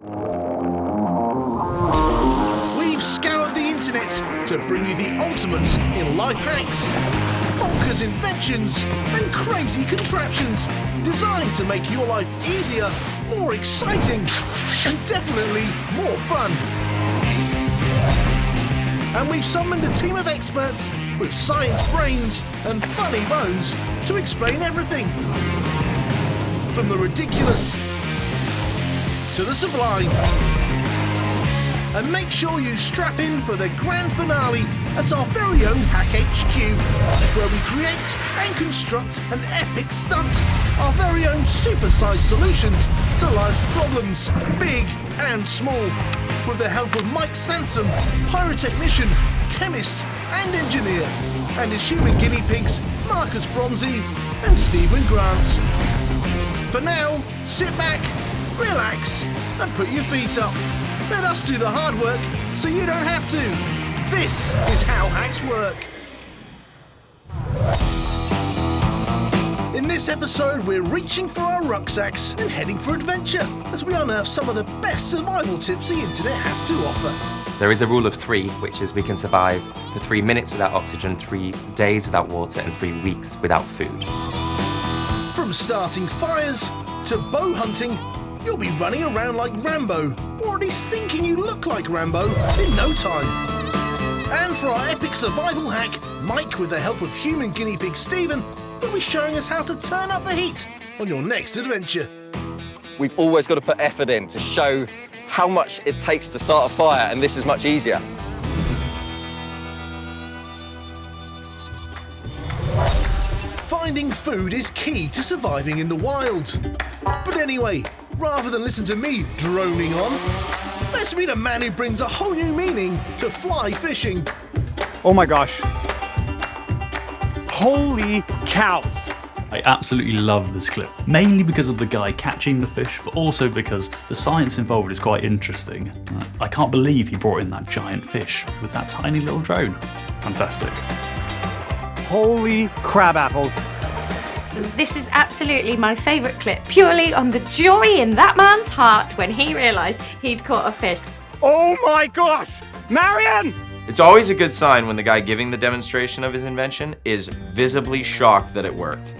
We've scoured the internet to bring you the ultimate in life hacks, bonkers inventions, and crazy contraptions designed to make your life easier, more exciting, and definitely more fun. And we've summoned a team of experts with science brains and funny bones to explain everything. From the ridiculous to the sublime. And make sure you strap in for the grand finale at our very own Hack HQ, where we create and construct an epic stunt, our very own supersized solutions to life's problems, big and small, with the help of Mike Sansom, pyrotechnician, chemist and engineer, and his human guinea pigs, Marcus Bronzy and Stephen Grant. For now, sit back, relax and put your feet up. Let us do the hard work so you don't have to. This is how hacks work. In this episode, we're reaching for our rucksacks and heading for adventure as we unearth some of the best survival tips the internet has to offer. There is a rule of 3, which is we can survive for 3 minutes without oxygen, 3 days without water, and 3 weeks without food. From starting fires to bow hunting, you'll be running around like Rambo, or at least thinking you look like Rambo in no time. And for our epic survival hack, Mike, with the help of human guinea pig Stephen, will be showing us how to turn up the heat on your next adventure. We've always got to put effort in to show how much it takes to start a fire, and this is much easier. Finding food is key to surviving in the wild. But anyway, rather than listen to me droning on, let's meet a man who brings a whole new meaning to fly fishing. Oh my gosh. Holy cows. I absolutely love this clip, mainly because of the guy catching the fish, but also because the science involved is quite interesting. I can't believe he brought in that giant fish with that tiny little drone. Fantastic. Holy crab apples. This is absolutely my favourite clip, purely on the joy in that man's heart when he realised he'd caught a fish. Oh my gosh! Marion! It's always a good sign when the guy giving the demonstration of his invention is visibly shocked that it worked.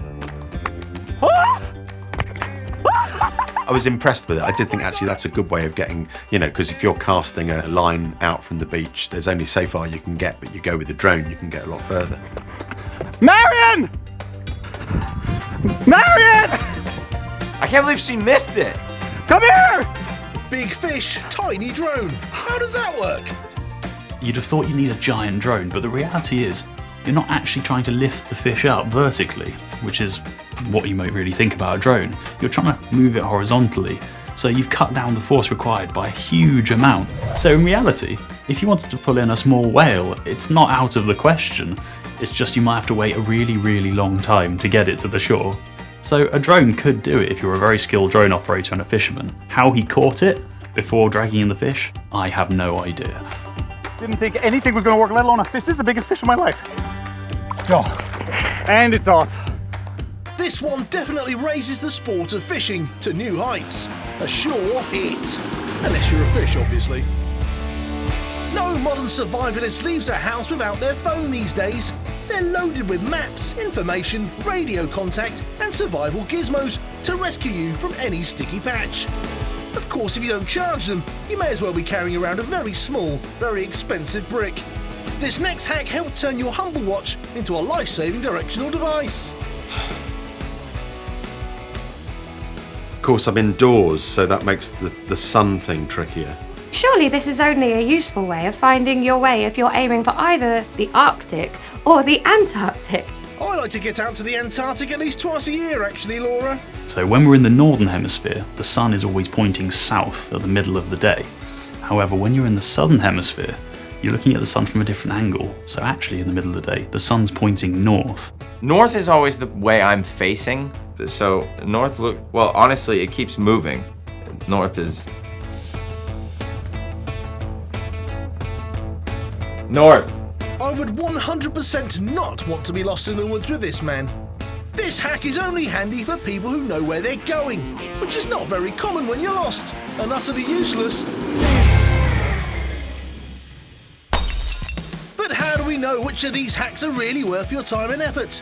I was impressed with it. I did think actually that's a good way of getting, because if you're casting a line out from the beach, there's only so far you can get, but you go with the drone, you can get a lot further. Marion! Marion! I can't believe she missed it! Come here! Big fish, tiny drone. How does that work? You'd have thought you need a giant drone, but the reality is, you're not actually trying to lift the fish up vertically, which is what you might really think about a drone. You're trying to move it horizontally, so you've cut down the force required by a huge amount. So in reality, if you wanted to pull in a small whale, it's not out of the question. It's just you might have to wait a really, really long time to get it to the shore. So a drone could do it if you're a very skilled drone operator and a fisherman. How he caught it before dragging in the fish, I have no idea. Didn't think anything was going to work, let alone a fish. This is the biggest fish of my life. Oh, and it's off. This one definitely raises the sport of fishing to new heights. A sure hit. Unless you're a fish, obviously. No modern survivalist leaves a house without their phone these days. They're loaded with maps, information, radio contact, and survival gizmos to rescue you from any sticky patch. Of course, if you don't charge them, you may as well be carrying around a very small, very expensive brick. This next hack helped turn your humble watch into a life-saving directional device. Of course, I'm indoors, so that makes the sun thing trickier. Surely this is only a useful way of finding your way if you're aiming for either the Arctic or the Antarctic. I like to get out to the Antarctic at least twice a year, actually, Laura. So when we're in the northern hemisphere, the sun is always pointing south at the middle of the day. However, when you're in the southern hemisphere, you're looking at the sun from a different angle. So actually in the middle of the day, the sun's pointing north. North is always the way I'm facing. So north well, honestly, it keeps moving. North is... North. I would 100% not want to be lost in the woods with this man. This hack is only handy for people who know where they're going, which is not very common when you're lost. and utterly useless, is... But how do we know which of these hacks are really worth your time and effort?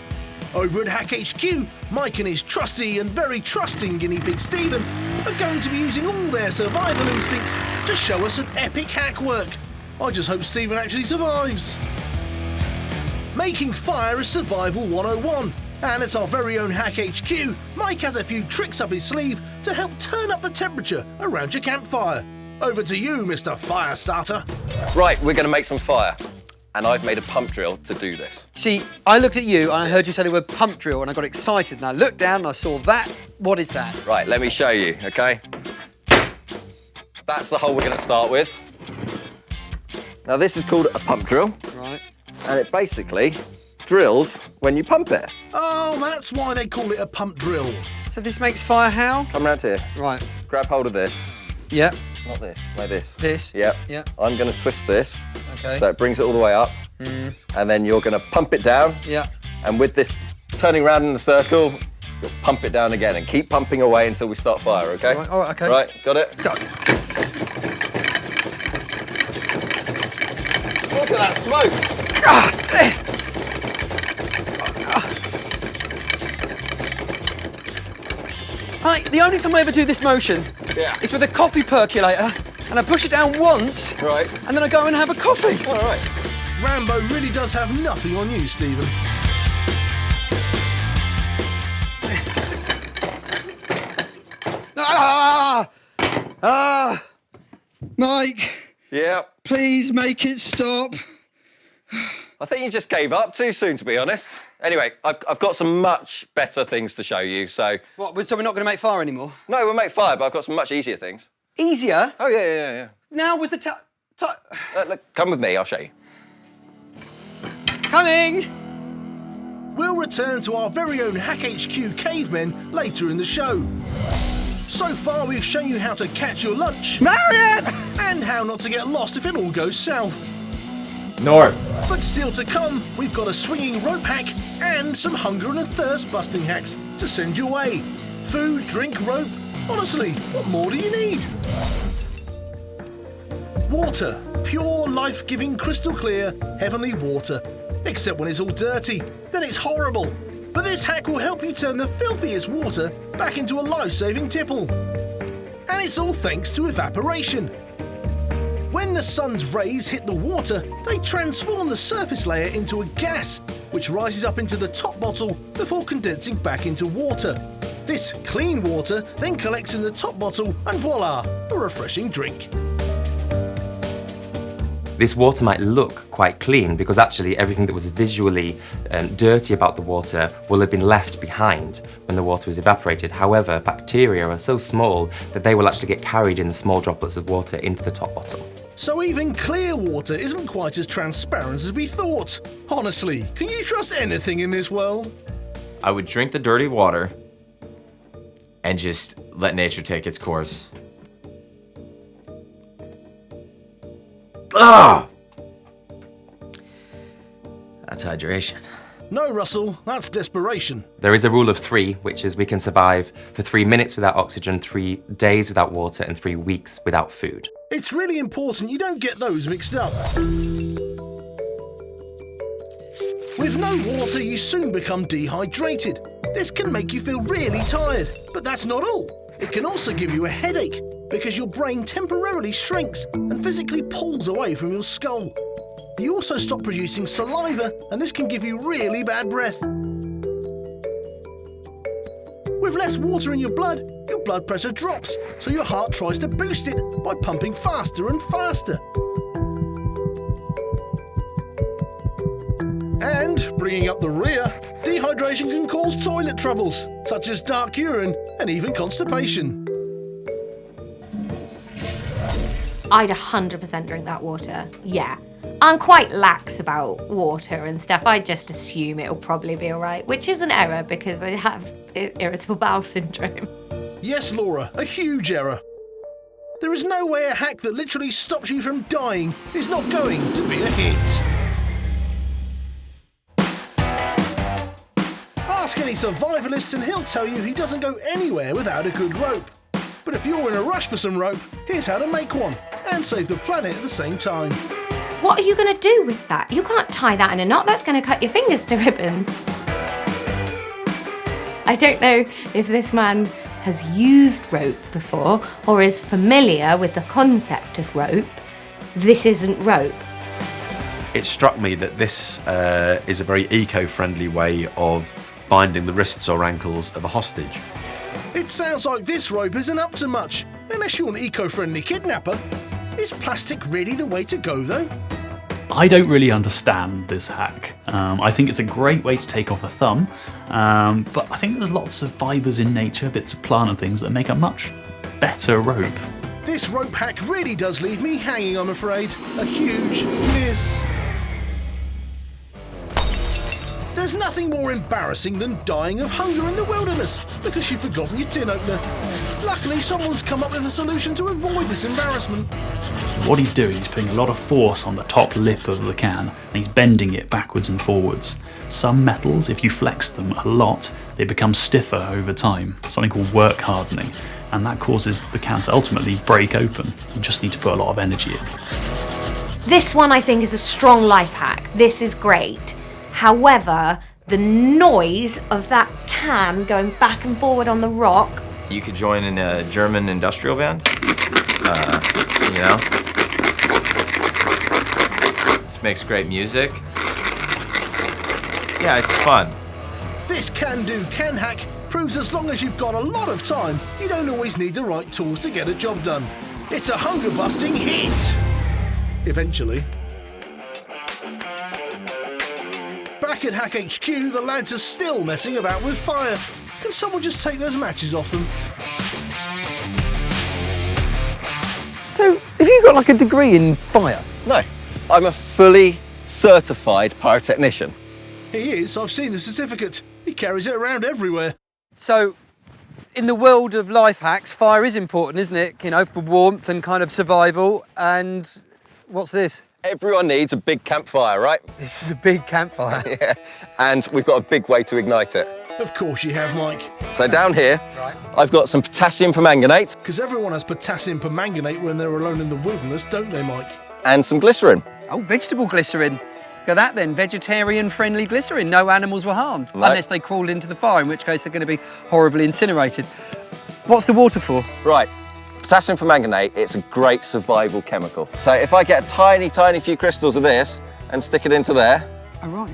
Over at Hack HQ, Mike and his trusty and very trusting guinea pig Stephen are going to be using all their survival instincts to show us some epic hack work. I just hope Stephen actually survives. Making fire is Survival 101, and at our very own Hack HQ, Mike has a few tricks up his sleeve to help turn up the temperature around your campfire. Over to you, Mr. Firestarter. Right, we're going to make some fire. And I've made a pump drill to do this. See, I looked at you and I heard you say the word pump drill and I got excited and I looked down and I saw that. What is that? Right, let me show you, okay? That's the hole we're going to start with. Now this is called a pump drill. Right. And it basically drills when you pump it. Oh, that's why they call it a pump drill. So this makes fire how? Come round here. Right. Grab hold of this. Yep. Not this, no this. This? Yep. Yep. I'm going to twist this. Okay. So it brings it all the way up. And then you're going to pump it down. Yeah. And with this turning round in a circle, you'll pump it down again and keep pumping away until we start fire, okay? Right, all right, okay. Right, got it? Got it. Look at that smoke! Ah, damn. Like, the only time I ever do this motion is with a coffee percolator, and I push it down once, Right. and then I go and have a coffee. All right. Rambo really does have nothing on you, Stephen. Mike, Yeah. please make it stop. I think you just gave up too soon, to be honest. Anyway, I've got some much better things to show you, so... What, so we're not going to make fire anymore? No, we'll make fire, but I've got some much easier things. Easier? Oh, yeah. Now was the time. Look, come with me, I'll show you. Coming! We'll return to our very own Hack HQ cavemen later in the show. So far, we've shown you how to catch your lunch. Marion! And how not to get lost if it all goes south. North. But still to come, we've got a swinging rope hack and some hunger and thirst busting hacks to send your way. Food, drink, rope. Honestly, what more do you need? Water. Pure, life-giving, crystal clear, heavenly water. Except when it's all dirty, then it's horrible. But this hack will help you turn the filthiest water back into a life-saving tipple. And it's all thanks to evaporation. When the sun's rays hit the water, they transform the surface layer into a gas, which rises up into the top bottle before condensing back into water. This clean water then collects in the top bottle and voila, a refreshing drink. This water might look quite clean because actually everything that was visually dirty about the water will have been left behind when the water was evaporated. However, bacteria are so small that they will actually get carried in the small droplets of water into the top bottle. So even clear water isn't quite as transparent as we thought. Honestly, can you trust anything in this world? I would drink the dirty water and just let nature take its course. Ah! That's hydration. No, Russell, that's desperation. There is a rule of 3, which is we can survive for 3 minutes without oxygen, 3 days without water, and 3 weeks without food. It's really important you don't get those mixed up. With no water, you soon become dehydrated. This can make you feel really tired, but that's not all. It can also give you a headache because your brain temporarily shrinks and physically pulls away from your skull. You also stop producing saliva, and this can give you really bad breath. With less water in your blood pressure drops, so your heart tries to boost it by pumping faster and faster. And, bringing up the rear, dehydration can cause toilet troubles, such as dark urine and even constipation. I'd 100% drink that water, yeah. I'm quite lax about water and stuff. I just assume it'll probably be all right, which is an error because I have irritable bowel syndrome. Yes, Laura, a huge error. There is no way a hack that literally stops you from dying is not going to be a hit. Ask any survivalist and he'll tell you he doesn't go anywhere without a good rope. But if you're in a rush for some rope, here's how to make one and save the planet at the same time. What are you going to do with that? You can't tie that in a knot. That's going to cut your fingers to ribbons. I don't know if this man has used rope before or is familiar with the concept of rope. This isn't rope. It struck me that this is a very eco-friendly way of binding the wrists or ankles of a hostage. It sounds like this rope isn't up to much, unless you're an eco-friendly kidnapper. Is plastic really the way to go, though? I don't really understand this hack. I think it's a great way to take off a thumb, but I think there's lots of fibres in nature, bits of plant and things that make a much better rope. This rope hack really does leave me hanging, I'm afraid. A huge miss. There's nothing more embarrassing than dying of hunger in the wilderness because you've forgotten your tin opener. Luckily, someone's come up with a solution to avoid this embarrassment. What he's doing is putting a lot of force on the top lip of the can, and he's bending it backwards and forwards. Some metals, if you flex them a lot, they become stiffer over time, something called work hardening, and that causes the can to ultimately break open. You just need to put a lot of energy in. This one I think is a strong life hack. This is great. However, the noise of that can going back and forward on the rock. You could join in a German industrial band. You know? This makes great music. Yeah, it's fun. This can-do can hack proves as long as you've got a lot of time, you don't always need the right tools to get a job done. It's a hunger-busting hit! Eventually. Back at Hack HQ, the lads are still messing about with fire. Can someone just take those matches off them? So, have you got like a degree in fire? No, I'm a fully certified pyrotechnician. He is, I've seen the certificate. He carries it around everywhere. So, in the world of life hacks, fire is important, isn't it? You know, for warmth and kind of survival. And what's this? Everyone needs a big campfire, right? This is a big campfire. Yeah, and we've got a big way to ignite it. Of course you have, Mike. So down here, I've got some potassium permanganate. Because everyone has potassium permanganate when they're alone in the wilderness, don't they, Mike? And some glycerin. Oh, vegetable glycerin. Look at that then, vegetarian-friendly glycerin. No animals were harmed, No. unless they crawled into the fire, in which case they're going to be horribly incinerated. What's the water for? Right, potassium permanganate, it's a great survival chemical. So if I get a tiny, tiny few crystals of this and stick it into there, Oh, right.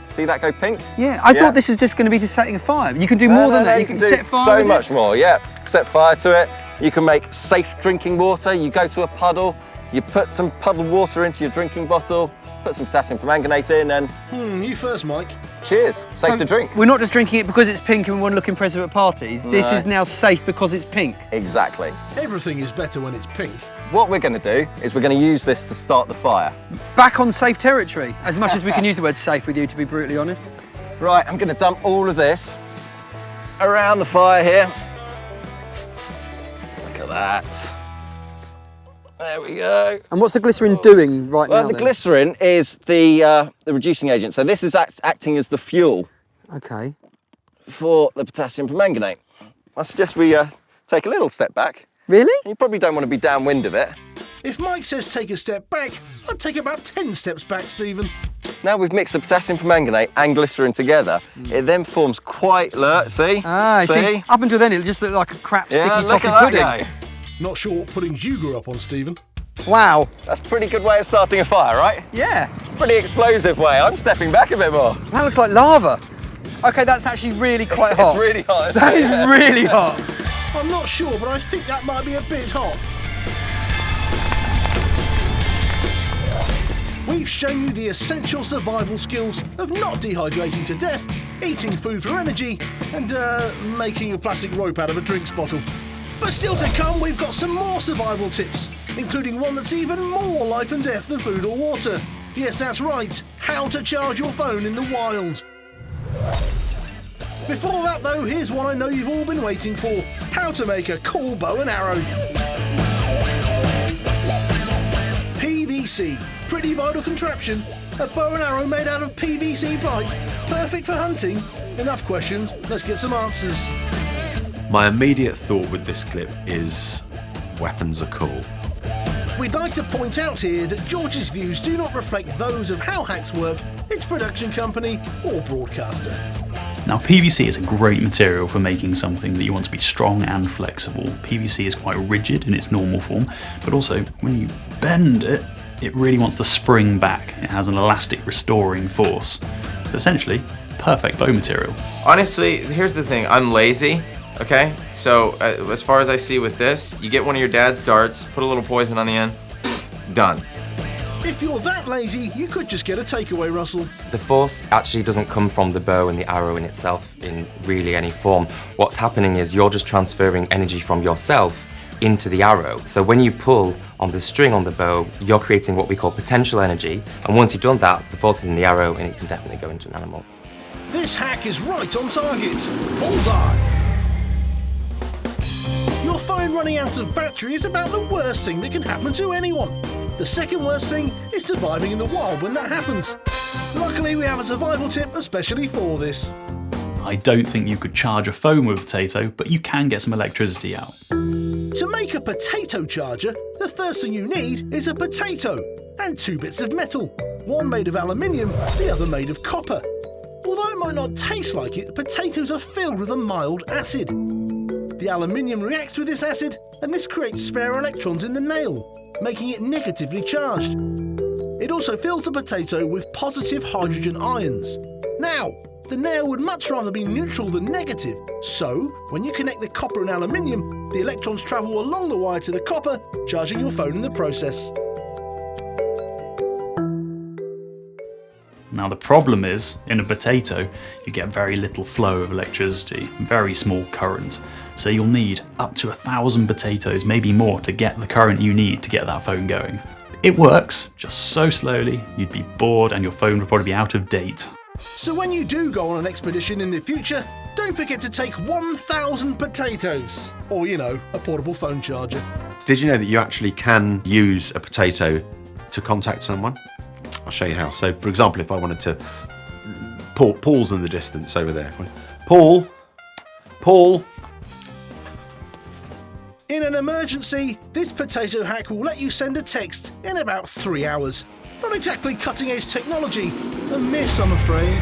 see that go pink? Yeah, I thought this is just going to be to setting a fire. You can do more than that. You can do set fire so with much it. more, yeah. Set fire to it. You can make safe drinking water. You go to a puddle, you put some puddled water into your drinking bottle, put some potassium permanganate in, and You first, Mike. cheers. Safe So to drink. We're not just drinking it because it's pink and we want to look impressive at parties. This No. is now safe because it's pink. Exactly. Everything is better when it's pink. What we're going to do is we're going to use this to start the fire. Back on safe territory, as much as we can use the word safe with you, to be brutally honest. Right, I'm going to dump all of this around the fire here. Look at that. There we go. And what's the glycerin doing right Well, now the then? glycerin is the reducing agent. So this is acting as the fuel Okay. for the potassium permanganate. I suggest we take a little step back. Really? You probably don't want to be downwind of it. If Mike says take a step back, I'd take about 10 steps back, Stephen. Now we've mixed the potassium permanganate and glycerin together, it then forms quite, look, see? Ah, I see. Up until then, it just looked like a crap sticky Yeah, look toffee at pudding. that guy. Not sure what puddings you grew up on, Stephen. Wow. That's a pretty good way of starting a fire, right? Yeah. Pretty explosive way. I'm stepping back a bit more. That looks like lava. Okay, that's actually really quite hot. It's really hot. isn't That it? is really hot. I'm not sure, but I think that might be a bit hot. We've shown you the essential survival skills of not dehydrating to death, eating food for energy, and making a plastic rope out of a drinks bottle. But still to come, we've got some more survival tips, including one that's even more life and death than food or water. Yes, that's right, how to charge your phone in the wild. Before that though, here's one I know you've all been waiting for, how to make a cool bow and arrow. PVC, pretty vital contraption, a bow and arrow made out of PVC pipe, perfect for hunting. Enough questions, let's get some answers. My immediate thought with this clip is weapons are cool. We'd like to point out here that George's views do not reflect those of how hacks work, its production company or broadcaster. Now, PVC is a great material for making something that you want to be strong and flexible. PVC is quite rigid in its normal form, but also when you bend it, it really wants to spring back. It has an elastic restoring force. So essentially, perfect bow material. Honestly, here's the thing, I'm lazy, okay? So as far as I see with this, you get one of your dad's darts, put a little poison on the end, done. If you're that lazy, you could just get a takeaway, Russell. The force actually doesn't come from the bow and the arrow in itself in really any form. What's happening is you're just transferring energy from yourself into the arrow. So when you pull on the string on the bow, you're creating what we call potential energy, and once you've done that, the force is in the arrow and it can definitely go into an animal. This hack is right on target. Bullseye! Your phone running out of battery is about the worst thing that can happen to anyone. The second worst thing is surviving in the wild when that happens. Luckily, we have a survival tip especially for this. I don't think you could charge a phone with a potato, but you can get some electricity out. To make a potato charger, the first thing you need is a potato and 2 bits of metal, one made of aluminium, the other made of copper. Although it might not taste like it, potatoes are filled with a mild acid. The aluminium reacts with this acid, and this creates spare electrons in the nail, making it negatively charged. It also fills the potato with positive hydrogen ions. Now, the nail would much rather be neutral than negative, so when you connect the copper and aluminium, the electrons travel along the wire to the copper, charging your phone in the process. Now the problem is, in a potato, you get very little flow of electricity, very small current. So you'll need up to 1,000 potatoes, maybe more, to get the current you need to get that phone going. It works, just so slowly, you'd be bored and your phone would probably be out of date. So when you do go on an expedition in the future, don't forget to take 1,000 potatoes. Or, you know, a portable phone charger. Did you know that you actually can use a potato to contact someone? I'll show you how. So, for example, if I wanted to... Paul's in the distance over there. Paul! In an emergency, this potato hack will let you send a text in about 3 hours. Not exactly cutting-edge technology. A miss, I'm afraid.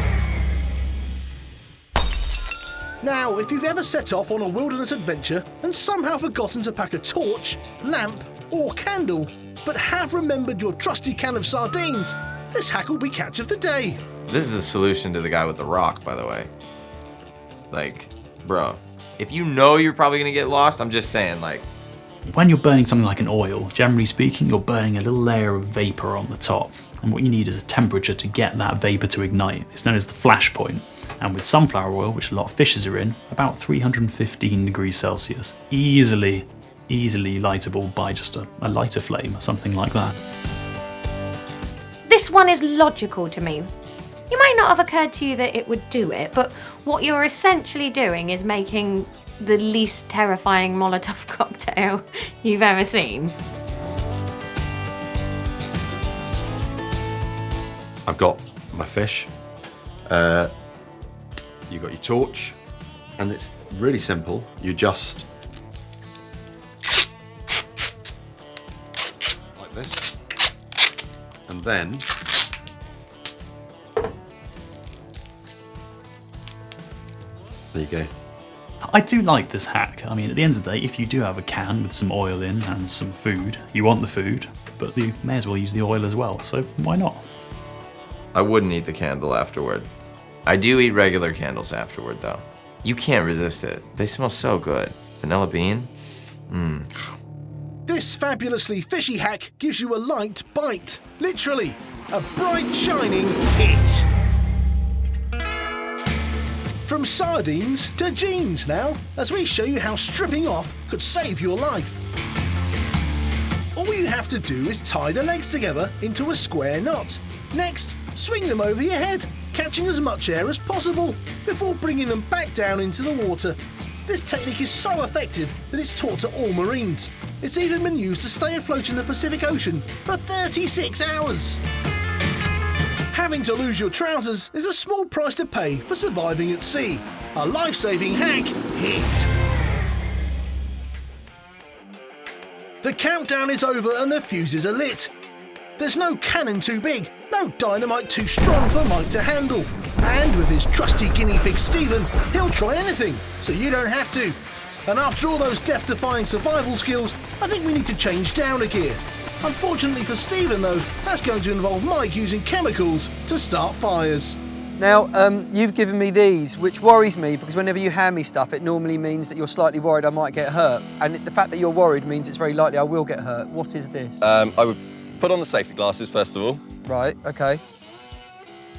Now, if you've ever set off on a wilderness adventure and somehow forgotten to pack a torch, lamp, or candle, but have remembered your trusty can of sardines, this hack will be catch of the day. This is a solution to the guy with the rock, by the way. Like, bro, if you know you're probably gonna get lost, I'm just saying, like... When you're burning something like an oil, generally speaking, you're burning a little layer of vapor on the top. And what you need is a temperature to get that vapor to ignite. It's known as the flash point. And with sunflower oil, which a lot of fishes are in, about 315 degrees Celsius. Easily lightable by just a lighter flame or something like that. This one is logical to me. You might not have occurred to you that it would do it, but what you're essentially doing is making the least terrifying Molotov cocktail you've ever seen. I've got my fish. You've got your torch, and it's really simple. You just like this, and then there you go. I do like this hack. I mean, at the end of the day, if you do have a can with some oil in and some food, you want the food, but you may as well use the oil as well, so why not? I wouldn't eat the candle afterward. I do eat regular candles afterward, though. You can't resist it. They smell so good. Vanilla bean? This fabulously fishy hack gives you a light bite. Literally, a bright, shining hit. From sardines to jeans now, as we show you how stripping off could save your life. All you have to do is tie the legs together into a square knot. Next, swing them over your head, catching as much air as possible before bringing them back down into the water. This technique is so effective that it's taught to all Marines. It's even been used to stay afloat in the Pacific Ocean for 36 hours. Having to lose your trousers is a small price to pay for surviving at sea. A life-saving hack hit. The countdown is over and the fuses are lit. There's no cannon too big, no dynamite too strong for Mike to handle. And with his trusty guinea pig Stephen, he'll try anything, so you don't have to. And after all those death-defying survival skills, I think we need to change down a gear. Unfortunately for Stephen though, that's going to involve Mike using chemicals to start fires. Now, you've given me these, which worries me because whenever you hand me stuff, it normally means that you're slightly worried I might get hurt. And the fact that you're worried means it's very likely I will get hurt. What is this? I would put on the safety glasses first of all, Right, okay.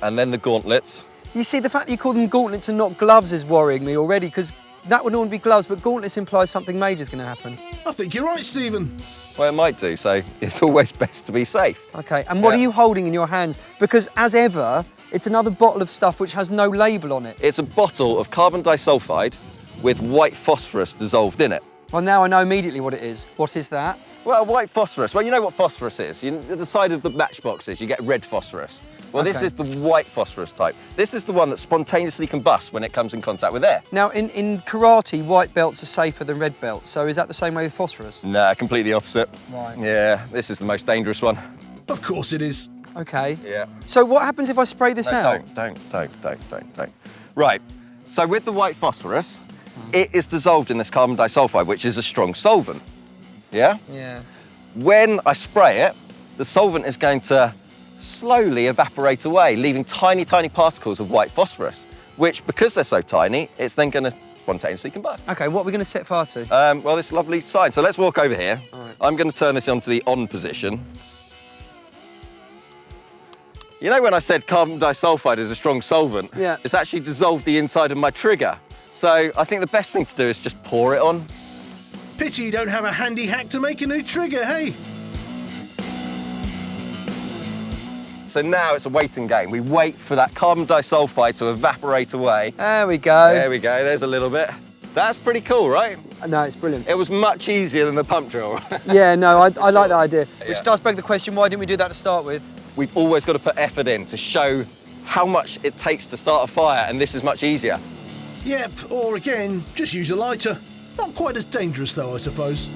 and then the gauntlets. You see, the fact that you call them gauntlets and not gloves is worrying me already because that would normally be gloves, but gauntlets implies something major is going to happen. I think you're right, Stephen. Well, it might do, so it's always best to be safe. Okay, and what Yeah. are you holding in your hands? Because as ever, it's another bottle of stuff which has no label on it. It's a bottle of carbon disulfide with white phosphorus dissolved in it. Well, now I know immediately what it is. What is that? Well, white phosphorus, well, you know what phosphorus is. The side of the matchboxes, you get red phosphorus. Well, this Okay. is the white phosphorus type. This is the one that spontaneously combusts when it comes in contact with air. Now, in karate, white belts are safer than red belts, so is that the same way with phosphorus? No, completely opposite. Right. Yeah, this is the most dangerous one. Of course it is. Okay. Yeah. So what happens if I spray this out? Don't. Right, so with the white phosphorus, it is dissolved in this carbon disulfide, which is a strong solvent. Yeah? Yeah. When I spray it, the solvent is going to slowly evaporate away, leaving tiny, tiny particles of white phosphorus, which, because they're so tiny, it's then going to spontaneously combust. Okay, what are we going to set fire to? Well, this lovely sign. So let's walk over here. All right. I'm going to turn this onto the on position. You know when I said carbon disulfide is a strong solvent? Yeah. It's actually dissolved the inside of my trigger. So I think the best thing to do is just pour it on. Pity you don't have a handy hack to make a new trigger, hey? So now it's a waiting game. We wait for that carbon disulfide to evaporate away. There we go. There we go, there's a little bit. That's pretty cool, right? No, it's brilliant. It was much easier than the pump drill. Yeah, no, I like that idea. Which Yeah. does beg the question, why didn't we do that to start with? We've always got to put effort in to show how much it takes to start a fire, and this is much easier. Yep, or again, just use a lighter. Not quite as dangerous though, I suppose.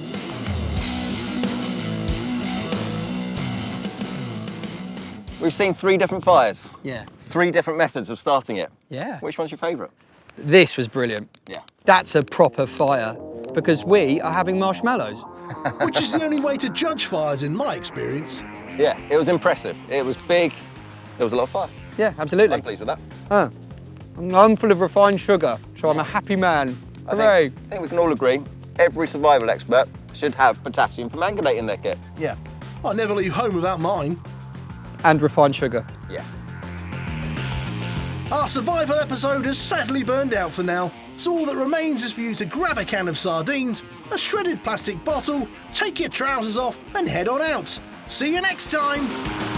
We've seen 3 different fires, Yeah. 3 different methods of starting it. Yeah. Which one's your favourite? This was brilliant. Yeah. That's a proper fire because we are having marshmallows. Which is the only way to judge fires in my experience. Yeah, it was impressive. It was big. There was a lot of fire. Yeah, absolutely. I'm pleased with that. I'm full of refined sugar, so I'm a happy man. Hooray. I think we can all agree every survival expert should have potassium permanganate in their kit. Yeah. I'll never leave home without mine. And refined sugar. Yeah. Our survival episode has sadly burned out for now, so all that remains is for you to grab a can of sardines, a shredded plastic bottle, take your trousers off and head on out. See you next time!